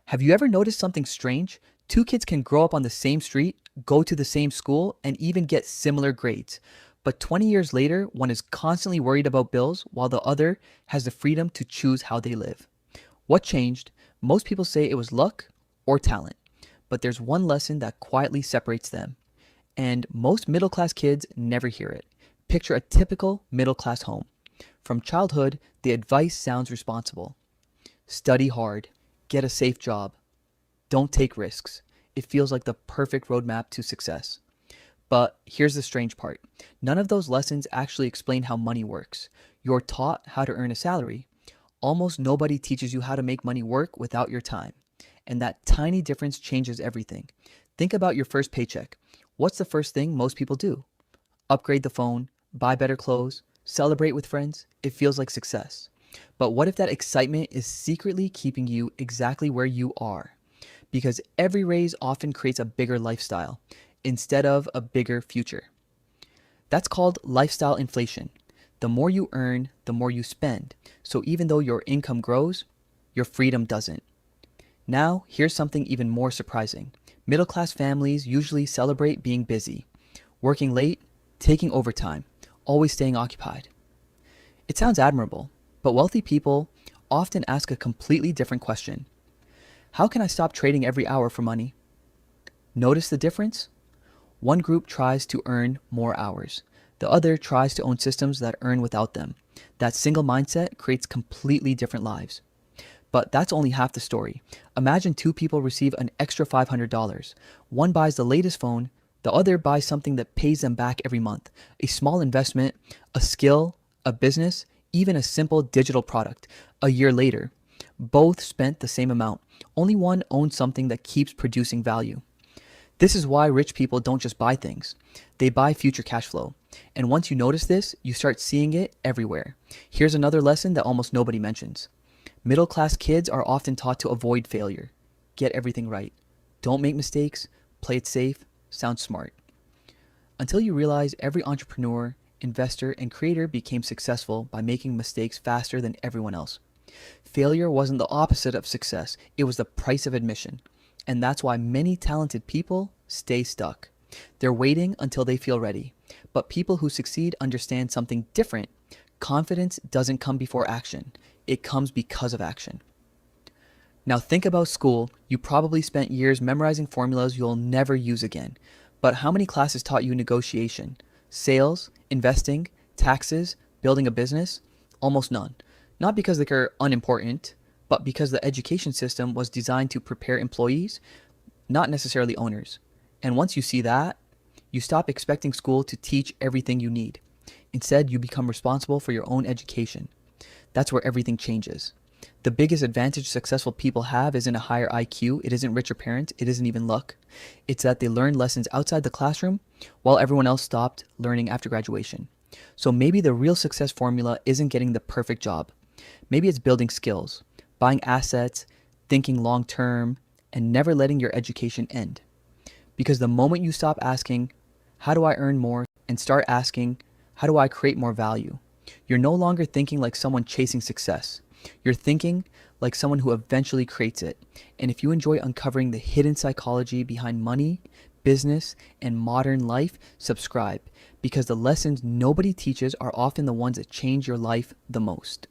Have you ever noticed something strange? Two kids can grow up on the same street, go to the same school, and even get similar grades. But 20 years later, one is constantly worried about bills while the other has the freedom to choose how they live. What changed? Most people say it was luck or talent. But there's one lesson that quietly separates them. And most middle class kids never hear it. Picture a typical middle class home. From childhood, the advice sounds responsible. Study hard, get a safe job, don't take risks. It feels like the perfect roadmap to success. But here's the strange part. None of those lessons actually explain how money works. You're taught how to earn a salary. Almost nobody teaches you how to make money work without your time. And that tiny difference changes everything. Think about your first paycheck. What's the first thing most people do? Upgrade the phone, buy better clothes, celebrate with friends. It feels like success. But what if that excitement is secretly keeping you exactly where you are? Because every raise often creates a bigger lifestyle instead of a bigger future. That's called lifestyle inflation. The more you earn, the more you spend. So even though your income grows, your freedom doesn't. Now, here's something even more surprising. Middle class families usually celebrate being busy, working late, taking overtime, always staying occupied. It sounds admirable, but wealthy people often ask a completely different question. How can I stop trading every hour for money? Notice the difference? One group tries to earn more hours. The other tries to own systems that earn without them. That single mindset creates completely different lives. But that's only half the story. Imagine two people receive an extra $500. One buys the latest phone, the other buys something that pays them back every month. A small investment, a skill, a business, even a simple digital product. A year later, both spent the same amount. Only one owns something that keeps producing value. This is why rich people don't just buy things. They buy future cash flow. And once you notice this, you start seeing it everywhere. Here's another lesson that almost nobody mentions. Middle class kids are often taught to avoid failure. Get everything right. Don't make mistakes. Play it safe. Sound smart. Until you realize every entrepreneur, investor, and creator became successful by making mistakes faster than everyone else. Failure wasn't the opposite of success, it was the price of admission. And that's why many talented people stay stuck. They're waiting until they feel ready. But people who succeed understand something different. Confidence doesn't come before action, it comes because of action. Now think about school. You probably spent years memorizing formulas you'll never use again. But how many classes taught you negotiation, sales, investing, taxes, building a business? Almost none. Not because they're unimportant, but because the education system was designed to prepare employees, not necessarily owners. And once you see that, you stop expecting school to teach everything you need. Instead, you become responsible for your own education. That's where everything changes. The biggest advantage successful people have isn't a higher IQ, it isn't richer parents, it isn't even luck. It's that they learned lessons outside the classroom while everyone else stopped learning after graduation. So maybe the real success formula isn't getting the perfect job. Maybe it's building skills, buying assets, thinking long term, and never letting your education end. Because the moment you stop asking, how do I earn more, and start asking, how do I create more value? You're no longer thinking like someone chasing success. You're thinking like someone who eventually creates it. And if you enjoy uncovering the hidden psychology behind money, business, and modern life, subscribe, because the lessons nobody teaches are often the ones that change your life the most.